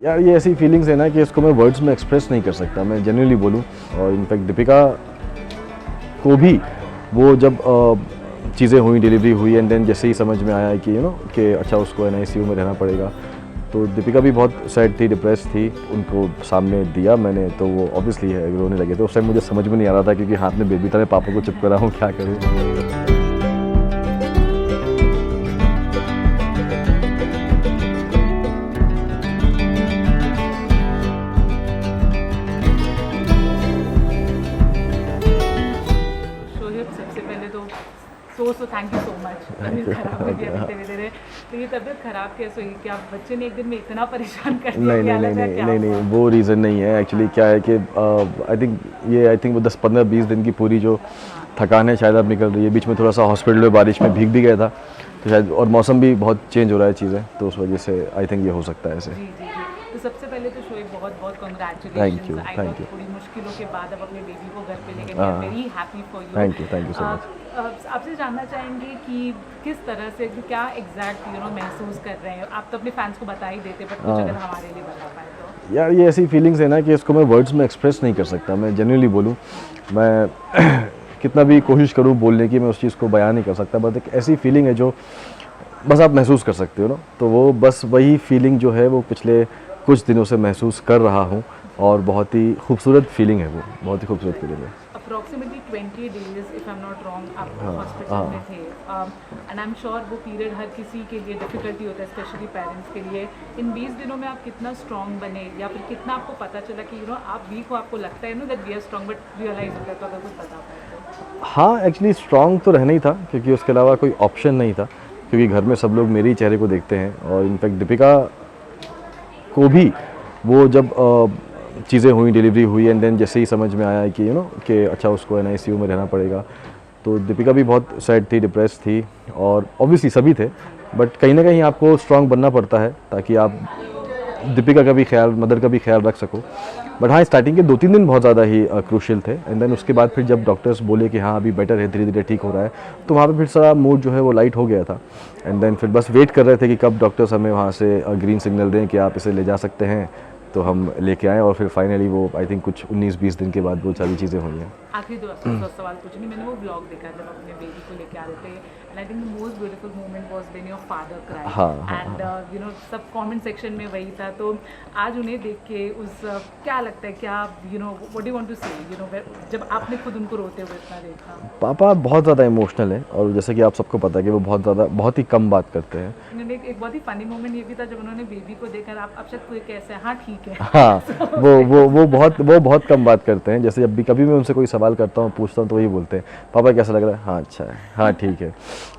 यार ये ऐसी फीलिंग्स है ना कि इसको मैं वर्ड्स में एक्सप्रेस नहीं कर सकता, मैं जेन्युइनली बोलूँ। और इनफैक्ट दीपिका को भी वो जब चीज़ें हुई, डिलीवरी हुई एंड देन जैसे ही समझ में आया कि कि अच्छा उसको NICU में रहना पड़ेगा, तो दीपिका भी बहुत सैड थी, डिप्रेस थी। उनको सामने दिया मैंने तो वो ऑब्वियसली है रोने लगे थे। उस टाइम मुझे समझ में नहीं आ रहा था क्योंकि हाथ में बेबी था, मैं पापा को चुप कर रहा हूँ, क्या करूँ। सबसे पहले तो so thank you so much. तबीयत खराब हो गया धीरे धीरे। तो ये तबीयत खराब कैसे हुई? क्या बच्चे ने एक दिन में इतना परेशान कर दिया? नहीं, वो रीज़न नहीं है एक्चुअली। क्या है कि आई थिंक वो 10-15-20 दिन की पूरी जो थकान है शायद अब निकल रही है। बीच में थोड़ा सा हॉस्पिटल में बारिश में भीग भी गया था तो शायद, और मौसम भी बहुत चेंज हो रहा है चीज़ें, तो उस वजह से आई थिंक ये हो सकता है ऐसे। जी। तो सबसे पहले तो शोएब बहुत कांग्रेचुलेशंस। Thank you. थोड़ी मुश्किलों के बाद अब अपने बेबी को घर पे लेके गए, very happy for you. Thank you so much. आपसे जानना चाहेंगे कि किस तरह से, क्या एग्जैक्ट महसूस कर रहे हैं आप? तो अपने फैंस को बता ही देते, बट कुछ अगर हमारे लिए बता पाए तो। यार ये ऐसी फीलिंग्स है ना कि इसको मैं वर्ड्स में एक्सप्रेस नहीं कर सकता, मैं जेन्युइनली बोलूँ। मैं कितना भी कोशिश करूँ बोलने की, मैं उस चीज़ को बयान नहीं कर सकता। बट एक ऐसी फीलिंग है जो बस आप महसूस कर सकते हो ना, तो वो बस वही फीलिंग जो है वो पिछले कुछ दिनों से महसूस कर रहा हूँ, और बहुत ही खूबसूरत फीलिंग है वो, बहुत ही खूबसूरत फीलिंग है। Approximately 20 days if I am not wrong आप हॉस्पिटल में थे, एंड आई एम श्योर वो पीरियड हर किसी के लिए डिफिकल्टी होता है, स्पेशली पेरेंट्स के लिए। इन 20 दिनों में आप कितना स्ट्रॉन्ग बने, या फिर कितना आपको पता चला कि आप वीक हो, आपको लगता है that we are strong, but realize होता है? तो अगर कुछ बता पाए तो। हाँ, एक्चुअली स्ट्रॉन्ग तो रहना ही था क्योंकि उसके अलावा कोई ऑप्शन नहीं था, क्योंकि घर में सब लोग मेरे ही चेहरे को देखते हैं। और इनफैक्ट दीपिका को भी वो जब चीज़ें हुई, डिलीवरी हुई एंड देन जैसे ही समझ में आया कि कि अच्छा उसको NICU में रहना पड़ेगा, तो दीपिका भी बहुत सैड थी, डिप्रेस थी। और ऑब्वियसली सभी थे, बट कहीं ना कहीं आपको स्ट्रांग बनना पड़ता है ताकि आप दीपिका का भी ख्याल, मदर का भी ख्याल रख सको। बट हाँ, स्टार्टिंग के 2-3 दिन बहुत ज़्यादा ही क्रूशियल थे एंड देन उसके बाद फिर जब डॉक्टर्स बोले कि हाँ अभी बेटर है, धीरे धीरे ठीक हो रहा है, तो वहाँ पे फिर सारा मूड जो है वो लाइट हो गया था। एंड देन फिर बस वेट कर रहे थे कि कब डॉक्टर्स हमें वहाँ से ग्रीन सिग्नल दें कि आप इसे ले जा सकते हैं, तो हम लेके आए। और फिर फाइनली वो आई थिंक कुछ 19-20 दिन के बाद वो सारी चीज़ें हुई हैं। आखिरी दो सवाल पूछनी, मैंने वो ब्लॉग देखा जब अपने बेबी को लेके आ रहे थे, and I think the most beautiful moment was when your father cried, and सब कमेंट सेक्शन में वही था। तो आज उन्हें देख के क्या लगता है, क्या what do you want to say, जब आपने खुद उनको रोते हुए इतना देखा? पापा बहुत ज़्यादा इमोशनल है, और जैसे कि आप सबको पता है कि वो बहुत ही कम बात करते हैं। एक बहुत ही फनी मोमेंट ये भी था जब उन्होंने बेबी को देखा, आप शायद कोई कैसे, हाँ ठीक है। हाँ, वो बहुत कम बात करते हैं। जैसे जब भी कभी मैं उनसे कोई सवाल करता हूँ, पूछता हूँ, तो वही बोलते हैं, पापा कैसा लग रहा है? हाँ अच्छा है, हाँ ठीक है।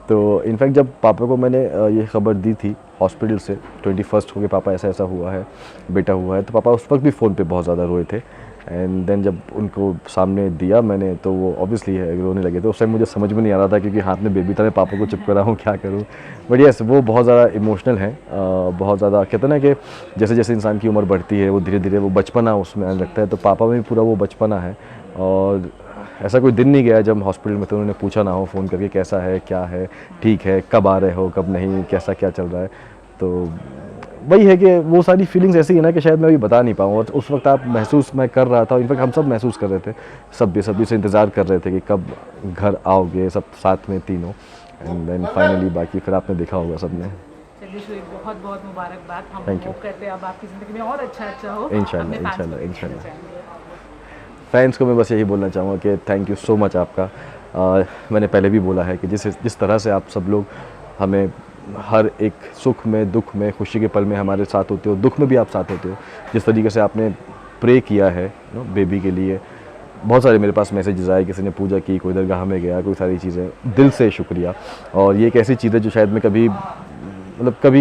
तो इनफैक्ट जब पापा को मैंने ये खबर दी थी हॉस्पिटल से 21st को कि पापा ऐसा ऐसा हुआ है, बेटा हुआ है, तो पापा उस वक्त भी फ़ोन पे बहुत ज़्यादा रोए थे। एंड देन जब उनको सामने दिया मैंने, तो वो ऑब्वियसली है रोने लगे थे। उस टाइम मुझे समझ में नहीं आ रहा था क्योंकि हाथ में बेबी था, मैं पापा को चुप कर रहा हूँ, क्या करूँ। बट यस, वो बहुत ज़्यादा इमोशनल है। बहुत ज़्यादा कहते हैं ना कि जैसे जैसे इंसान की उम्र बढ़ती है, वो धीरे धीरे वो बचपना उसमें आने लगता है, तो पापा में भी पूरा वो बचपना है। और ऐसा कोई दिन नहीं गया जब हॉस्पिटल में तो उन्होंने पूछा ना हो फ़ोन करके कैसा है, क्या है, ठीक है, कब आ रहे हो, कब नहीं, कैसा क्या चल रहा है। तो वही है कि वो सारी फीलिंग्स ऐसी है ना कि शायद मैं अभी बता नहीं पाऊँ। और उस वक्त आप महसूस मैं कर रहा था, इनफैक्ट हम सब महसूस कर रहे थे, सभी से इंतज़ार कर रहे थे कि कब घर आओगे सब साथ में तीनों। एंड देन फाइनली बाकी फिर आपने देखा होगा सबने। चलिए शोएब, बहुत मुबारकबाद। हम Thank you. होप करते हैं अब आपकी ज़िंदगी में और अच्छा हो। इंशाल्लाह। फैंस को मैं बस यही बोलना चाहूँगा कि थैंक यू सो मच आपका। मैंने पहले भी बोला है कि जिस तरह से आप सब लोग हमें हर एक सुख में, दुख में, खुशी के पल में हमारे साथ होते हो, दुख में भी आप साथ होते हो, जिस तरीके से आपने प्रे किया है बेबी के लिए। बहुत सारे मेरे पास मैसेजेस आए, किसी ने पूजा की, कोई दरगाह में गया, कोई सारी चीज़ें, दिल से शुक्रिया। और ये एक ऐसी चीज़ है जो शायद मैं कभी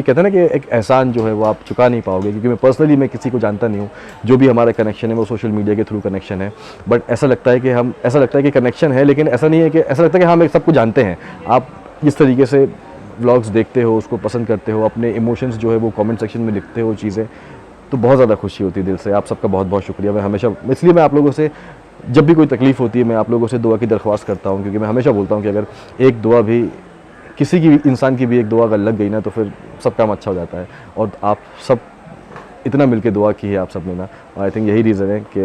कहते हैं ना कि एक एहसान जो है वो आप चुका नहीं पाओगे, क्योंकि मैं पर्सनली मैं किसी को जानता नहीं हूँ। जो भी हमारा कनेक्शन है वो सोशल मीडिया के थ्रू कनेक्शन है, बट ऐसा लगता है कि कनेक्शन है, लेकिन ऐसा नहीं है कि ऐसा लगता है कि हम एक सबको जानते हैं। आप जिस तरीके से व्लॉग्स देखते हो, उसको पसंद करते हो, अपने इमोशंस जो है वो कमेंट सेक्शन में लिखते हो चीज़ें, तो बहुत ज़्यादा खुशी होती है दिल से। आप सबका बहुत शुक्रिया। मैं हमेशा, इसलिए मैं आप लोगों से जब भी कोई तकलीफ़ होती है, मैं आप लोगों से दुआ की दरख्वास्त करता हूँ, क्योंकि मैं हमेशा बोलता हूँ कि अगर एक दुआ भी, किसी की भी, इंसान की भी एक दुआ अगर लग गई ना, तो फिर सब काम अच्छा हो जाता है। और आप सब इतना मिलके दुआ की है आप सब ने ना, आई थिंक यही रीज़न है कि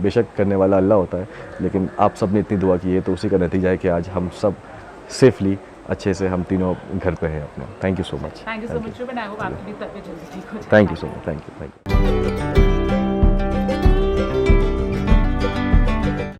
बेशक करने वाला अल्लाह होता है, लेकिन आप सब ने इतनी दुआ की है तो उसी का नतीजा है कि आज हम सब सेफली अच्छे से हम तीनों घर पे हैं अपने। Thank you so much. Thank you so much Shubh, and I hope आपकी भी तबीयत जल्दी ठीक हो जाए। Thank you so much. Thank you.